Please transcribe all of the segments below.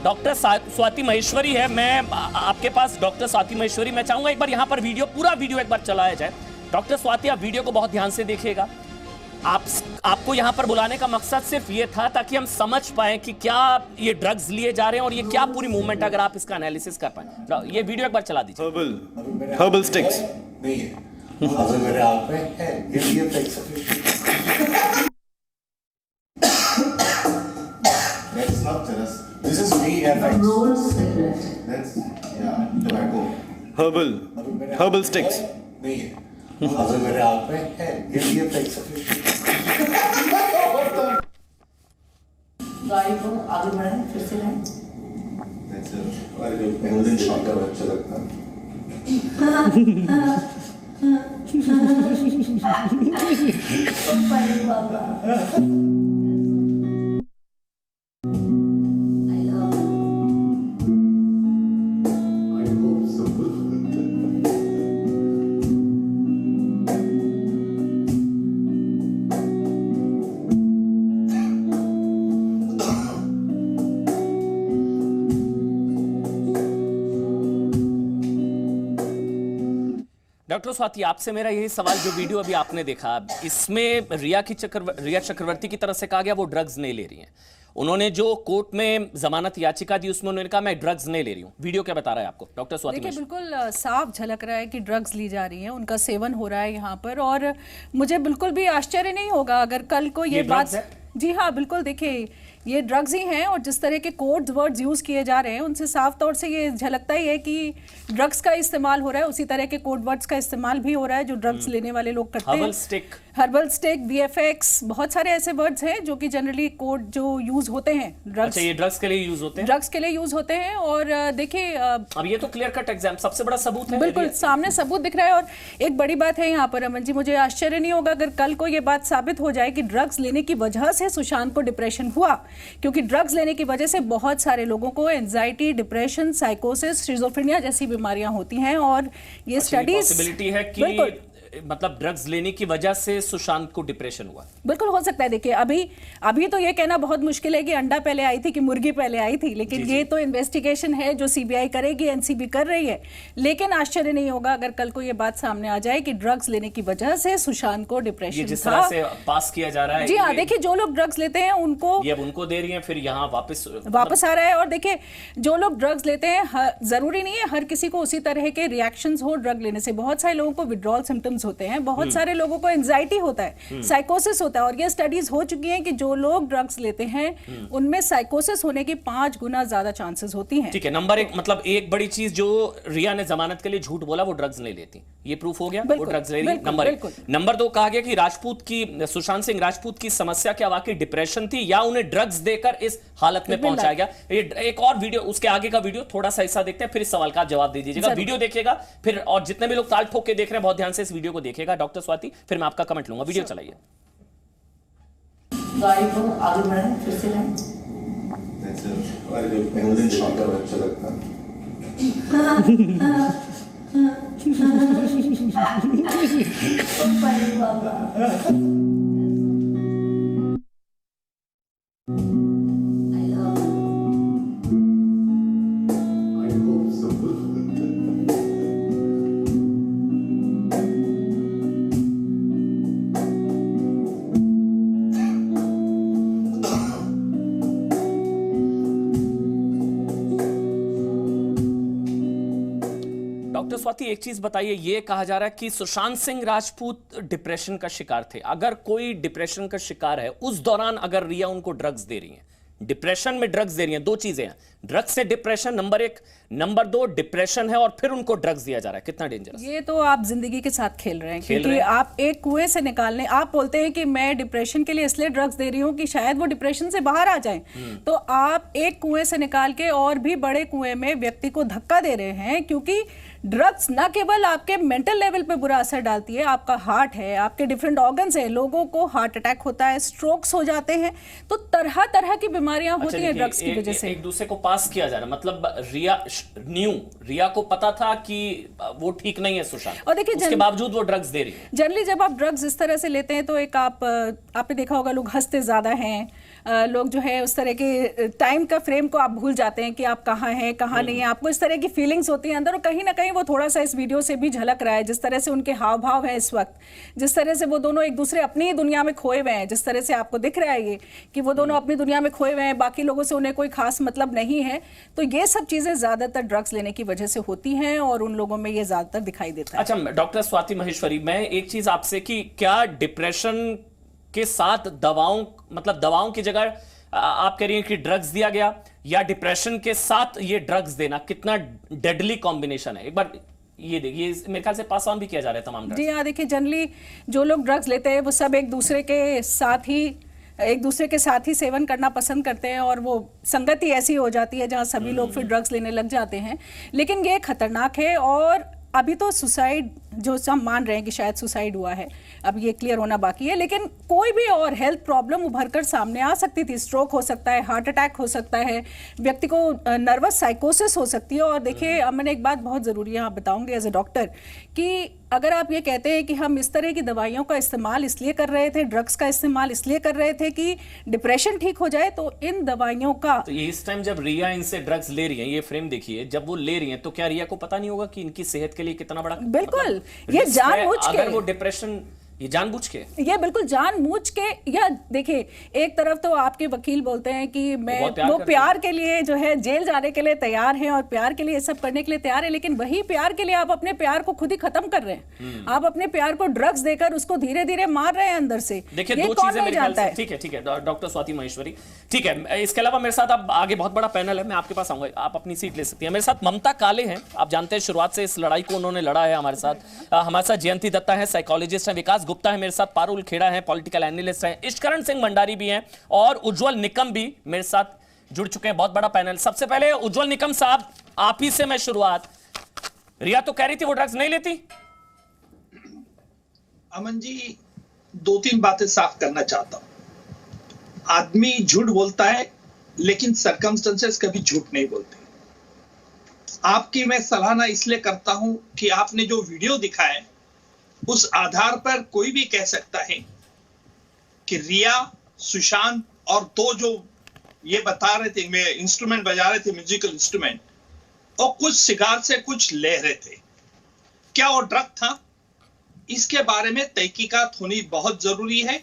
Doctor Swati Maheshwari है। मैं आपके पास डॉक्टर स्वाति महेश्वरी, मैं चाहूंगा एक बार यहाँ पर पूरा वीडियो एक बार चलाया जाए। डॉक्टर स्वाति, आप वीडियो को बहुत ध्यान से देखिएगा। आपको यहाँ पर बुलाने का मकसद सिर्फ ये था ताकि हम समझ पाए कि क्या ये ड्रग्स लिए जा रहे हैं और ये क्या पूरी मूवमेंट, अगर आप इसका एनालिसिस कर पाए। ये वीडियो एक बार चला दीजिए। हर्बल स्टिक्स नहीं है, अगर मेरे हाथ में है, ये फिक्स है। That's not terrace. This is VFX. Roll cigarette. That's tobacco. Herbal sticks नहीं है, अगर मेरे हाथ में है, ये फिक्स है। गाड़ी को आगे बढ़ाएं, फिर से लाएं। That's a golden shocker, अच्छा लगता है। अरे बाबा। I love you. I hope so. Doctor Swati, आपसे मेरा यही सवाल, जो वीडियो अभी आपने देखा, इसमें रिया चक्रवर्ती की तरफ से कहा गया वो ड्रग्स नहीं ले रही हैं। उन्होंने जो कोर्ट में जमानत याचिका दी उसमें उन्होंने कहा मैं ड्रग्स नहीं ले रही हूँ। वीडियो क्या बता रहा है आपको डॉक्टर स्वाति? देखिए, बिल्कुल साफ झलक रहा है कि ड्रग्स ली जा रही है, उनका सेवन हो रहा है यहाँ पर। और मुझे बिल्कुल भी आश्चर्य नहीं होगा अगर कल को ये बात, जी हाँ बिल्कुल, देखिए ये ड्रग्स ही हैं और जिस तरह के कोड वर्ड्स यूज़ किए जा रहे हैं उनसे साफ तौर से ये झलकता ही है कि ड्रग्स का इस्तेमाल हो रहा है। उसी तरह के कोड वर्ड्स का इस्तेमाल भी हो रहा है जो ड्रग्स लेने वाले लोग करते हैं। हर्बल स्टिक, VFX, बहुत सारे ऐसे वर्ड्स हैं जो कि जनरली कोड जो यूज होते हैं ड्रग्स। अच्छा, ये ड्रग्स के लिए यूज होते हैं? ड्रग्स के लिए यूज होते हैं। और देखिए, अब ये तो क्लियर कट एग्जाम, सबसे बड़ा सबूत है, बिल्कुल सामने सबूत दिख रहा है। और एक बड़ी बात है यहाँ पर अमन जी, मुझे आश्चर्य नहीं होगा अगर कल को ये बात साबित हो जाए कि ड्रग्स लेने की वजह से सुशांत को डिप्रेशन हुआ, क्योंकि ड्रग्स लेने की वजह से बहुत सारे लोगों को एंजाइटी, डिप्रेशन, साइकोसिस, शिज़ोफ्रेनिया जैसी बीमारियां होती हैं। और ये स्टडीज पॉसिबिलिटी है कि मतलब ड्रग्स लेने की वजह से सुशांत को डिप्रेशन हुआ, बिल्कुल हो सकता है। देखिए, अभी तो ये कहना बहुत मुश्किल है कि अंडा पहले आई थी कि मुर्गी पहले आई थी, लेकिन ये तो इन्वेस्टिगेशन है जो CBI करेगी, NCB कर रही है। लेकिन आश्चर्य नहीं होगा अगर कल को ये बात सामने आ जाए कि ड्रग्स लेने की वजह से सुशांत को डिप्रेशन जिस तरह से पास किया जा रहा है। जी हाँ, देखिए जो लोग ड्रग्स लेते हैं उनको ये अब उनको दे रही हैं, फिर यहाँ वापस आ रहा है। और देखिए, जो लोग ड्रग्स लेते हैं, जरूरी नहीं है हर किसी को उसी तरह के रिएक्शंस हो ड्रग लेने से। बहुत सारे लोगों को विड्रॉल सिम्टम्स होते हैं, बहुत सारे लोगों को एंजाइटी होता है, साइकोसिस होता है। और ये स्टडीज हो चुकी हैं कि जो लोग ड्रग्स लेते हैं उनमें साइकोसिस होने की 5 गुना ज्यादा चांसेस होती हैं। ठीक है, नंबर 1, मतलब एक बड़ी चीज जो रिया ने जमानत के लिए झूठ बोला, वो ड्रग्स नहीं लेती, ये प्रूफ हो गया, वो ड्रग्स ले रही। नंबर 1। नंबर 2, कहा गया कि सुशांत सिंह राजपूत की समस्या क्या वाकई डिप्रेशन थी या उन्हें ड्रग्स देकर इस हालत में पहुंचाया गया। एक और वीडियो, उसके आगे का वीडियो थोड़ा सा हिस्सा देखते हैं, फिर इस सवाल का जवाब दे दीजिएगा। वीडियो देखिएगा फिर, और जितने भी लोग ताल ठोक के देख रहे हैं बहुत ध्यान से इस वीडियो को देखिएगा डॉक्टर स्वाति, फिर मैं आपका कमेंट लूंगा। वीडियो चलाइए। गाड़ी को आगे बढ़ाएं, फिर से लाएं। That's a golden shocker, अच्छा लगता है। अरे बाबा। I love you. I hope so. Doctor Swati, एक चीज बताइए, ये कहा जा रहा है कि सुशांत सिंह राजपूत डिप्रेशन का शिकार थे। अगर कोई डिप्रेशन का शिकार है, उस दौरान अगर रिया उनको ड्रग्स दे रही है, डिप्रेशन में ड्रग्स दे रही हैं, 2 चीजें हैं, ड्रग्स से डिप्रेशन नंबर 1, नंबर 2 डिप्रेशन है और फिर उनको ड्रग्स दिया जा रहा है, कितना डेंजरस? ये तो आप जिंदगी के साथ खेल रहे हैं, क्योंकि आप एक कुएं से निकालने, आप बोलते हैं कि मैं डिप्रेशन के लिए इसलिए ड्रग्स दे रही हूँ कि शायद वो डिप्रेशन से बाहर आ जाए, तो आप एक कुएं से निकाल के और भी बड़े कुएं में व्यक्ति को धक्का दे रहे हैं। क्योंकि ड्रग्स न केवल आपके मेंटल लेवल पे बुरा असर डालती है, आपका हार्ट है, आपके डिफरेंट ऑर्गन्स है, लोगों को हार्ट अटैक होता है, स्ट्रोक्स हो जाते हैं, तो तरह तरह की बीमारियां होती हैं ड्रग्स की वजह से। एक दूसरे को पास किया जा रहा है, मतलब रिया को पता था कि वो ठीक नहीं है सुशांत, और देखिए उसके बावजूद वो ड्रग्स दे रही है। जनरली जब आप ड्रग्स इस तरह से लेते हैं तो एक आपने देखा होगा लोग हंसते ज्यादा हैं, लोग जो है उस तरह के टाइम का फ्रेम को आप भूल जाते हैं कि आप कहाँ हैं कहाँ नहीं है, आपको इस तरह की फीलिंग्स होती हैं अंदर, और कहीं ना कहीं वो थोड़ा सा इस वीडियो से भी झलक रहा है, जिस तरह से उनके हाव भाव है इस वक्त, जिस तरह से वो दोनों एक दूसरे अपनी ही दुनिया में खोए हुए हैं, जिस तरह से आपको दिख रहा है ये कि वो दोनों अपनी दुनिया में खोए हुए हैं, बाकी लोगों से उन्हें कोई खास मतलब नहीं है। तो ये सब चीजें ज्यादातर ड्रग्स लेने की वजह से होती हैं और उन लोगों में ये ज्यादातर दिखाई देता है। अच्छा डॉक्टर स्वाति महेश्वरी, मैं एक चीज आपसे कि क्या डिप्रेशन के साथ दवाओं, मतलब दवाओं की जगह आप कह रही हैं कि ड्रग्स दिया गया, या डिप्रेशन के साथ ये ड्रग्स देना कितना डेडली कॉम्बिनेशन है? एक बार ये देखिए, मेरे ख्याल से पास ऑन भी किया जा रहा है तमाम ड्रग्स। जी हाँ, देखिए जनरली जो लोग ड्रग्स लेते हैं वो सब एक दूसरे के साथ ही सेवन करना पसंद करते हैं, और वो संगति ऐसी हो जाती है जहाँ सभी लोग फिर ड्रग्स लेने लग जाते हैं। लेकिन ये खतरनाक है, और अभी तो सुसाइड जो हम मान रहे हैं कि शायद सुसाइड हुआ है, अब ये क्लियर होना बाकी है, लेकिन कोई भी और हेल्थ प्रॉब्लम उभर कर सामने आ सकती थी। स्ट्रोक हो सकता है, हार्ट अटैक हो सकता है, व्यक्ति को नर्वस साइकोसिस हो सकती है। और देखिए, अब मैंने एक बात बहुत ज़रूरी यहाँ बताऊंगी एज ए डॉक्टर कि अगर आप ये कहते हैं कि हम इस तरह की दवाइयों का इस्तेमाल इसलिए कर रहे थे, ड्रग्स का इस्तेमाल इसलिए कर रहे थे कि डिप्रेशन ठीक हो जाए, तो इन दवाइयों का तो ये इस टाइम जब रिया इनसे ड्रग्स ले रही है, ये फ्रेम देखिए, जब वो ले रही है तो क्या रिया को पता नहीं होगा कि इनकी सेहत के लिए कितना बड़ा बिल्कुल मतलब ये रिस्क है? जानबूझ के, अगर वो डिप्रेशन, ये जानबूझ के, ये बिल्कुल जानबूझ के, या देखिए एक तरफ तो आपके वकील बोलते हैं कि मैं वो प्यार के लिए जो है जेल जाने के लिए तैयार हैं और प्यार के लिए ये सब करने के लिए तैयार है, लेकिन वही प्यार के लिए आप अपने प्यार को खुद ही खत्म कर रहे हैं। आप अपने प्यार को ड्रग्स देकर उसको धीरे धीरे मार रहे हैं अंदर से। देखिए ये दो कौन चीजें नहीं मेरे ख्याल जानता से, है? ठीक है डॉक्टर स्वाति महेश्वरी, ठीक है। इसके अलावा मेरे साथ अब आगे बहुत बड़ा पैनल है, मैं आपके पास आऊंगा, आप अपनी सीट ले सकती हैं। मेरे साथ ममता काले हैं, आप जानते हैं शुरुआत से इस लड़ाई को उन्होंने लड़ा है हमारे साथ। हमारे साथ जयंती दत्ता है, साइकोलॉजिस्ट हैं, विकास गुप्ता है मेरे साथ, पारुल खेड़ा है, पॉलिटिकल एनालिस्ट हैं, इश्करण सिंह भंडारी भी हैं, और उज्जवल निकम भी मेरे साथ जुड़ चुके हैं। बहुत बड़ा पैनल। सबसे पहले उज्जवल निकम साहब, आप ही से मैं शुरुआत। रिया तो कह रही थी वो ड्रग्स नहीं लेती। अमन जी, दो तीन बातें साफ करना चाहता हूं। आदमी झूठ बोलता है, लेकिन सर्कमस्टेंसेस कभी झूठ नहीं बोलते। आपकी मैं सराहना इसलिए करता हूं कि आपने जो वीडियो दिखाया है, उस आधार पर कोई भी कह सकता है कि रिया, सुशांत और दो जो ये बता रहे थे, मैं इंस्ट्रूमेंट बजा रहे थे, म्यूजिकल इंस्ट्रूमेंट, और कुछ सिगार से कुछ ले रहे थे, क्या वो ड्रग था? इसके बारे में तहकीकात होनी बहुत जरूरी है।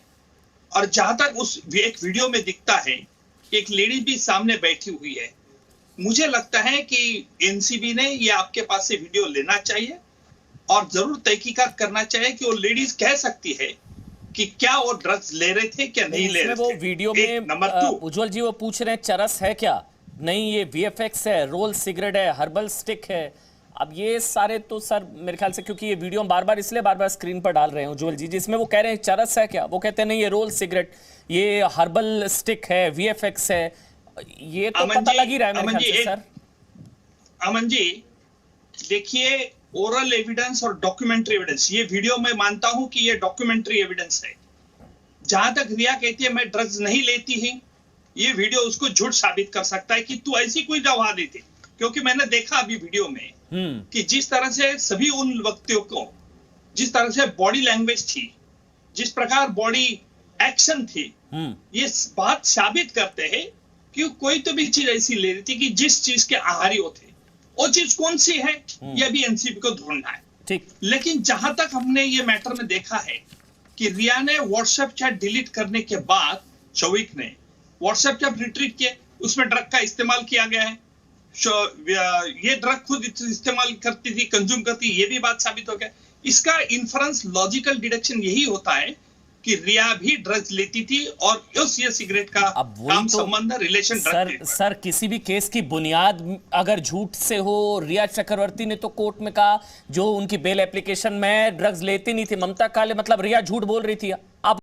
और जहां तक उस एक वीडियो में दिखता है, एक लेडी भी सामने बैठी हुई है, मुझे लगता है कि एनसीबी ने ये आपके पास से वीडियो लेना चाहिए और जरूर तहकीकात करना चाहिए कि वो लेडीज कह सकती है कि क्या वो ड्रग्स ले रहे थे, क्या नहीं ले रहे थे। वो वीडियो में नंबर 2, उज्जवल जी वो पूछ रहे हैं चरस है क्या? नहीं, ये वीएफएक्स है, रोल सिगरेट है, हर्बल स्टिक है। अब ये सारे तो सर मेरे ख्याल से, क्योंकि ये वीडियो हम बार बार स्क्रीन पर डाल रहे हैं उज्जवल जी, जिसमें वो कह रहे हैं चरस है क्या, वो कहते हैं नहीं ये रोल सिगरेट, ये हर्बल स्टिक है, वीएफएक्स है। ये तो पता लग ही रहा है मेरे ख्याल से सर। अमन जी देखिए, ओरल एविडेंस और डॉक्यूमेंट्री एविडेंस, ये वीडियो में मानता हूं कि ये डॉक्यूमेंट्री एविडेंस है। जहां तक रिया कहती है मैं ड्रग्स नहीं लेती ही, ये वीडियो उसको झूठ साबित कर सकता है कि तू ऐसी कोई दवा देती, क्योंकि मैंने देखा अभी वीडियो में कि जिस तरह से सभी उन व्यक्तियों को, जिस तरह से बॉडी लैंग्वेज थी, जिस प्रकार बॉडी एक्शन थी, ये बात साबित करते हैं कि कोई तो भी चीज ऐसी ले रही थी कि जिस चीज के आहारी वो थे। वो चीज कौन सी है, ये भी एनसीबी को ढूंढना है। ठीक। लेकिन जहां तक हमने ये मैटर में देखा है कि रिया ने व्हाट्सएप चैट डिलीट करने के बाद शौविक ने व्हाट्सएप चैट रिट्रीट किए, उसमें ड्रग का इस्तेमाल किया गया है। ये ड्रग खुद इस्तेमाल करती थी, कंज्यूम करती, ये भी बात साबित हो गया। इसका इन्फरेंस, लॉजिकल डिडक्शन यही होता है कि रिया भी ड्रग्स लेती थी और उस ये सिगरेट का काम संबंध रिलेशन सर किसी भी केस की बुनियाद अगर झूठ से हो, रिया चक्रवर्ती ने तो कोर्ट में कहा जो उनकी बेल एप्लीकेशन में ड्रग्स लेती नहीं थी, ममता काले मतलब रिया झूठ बोल रही थी। अब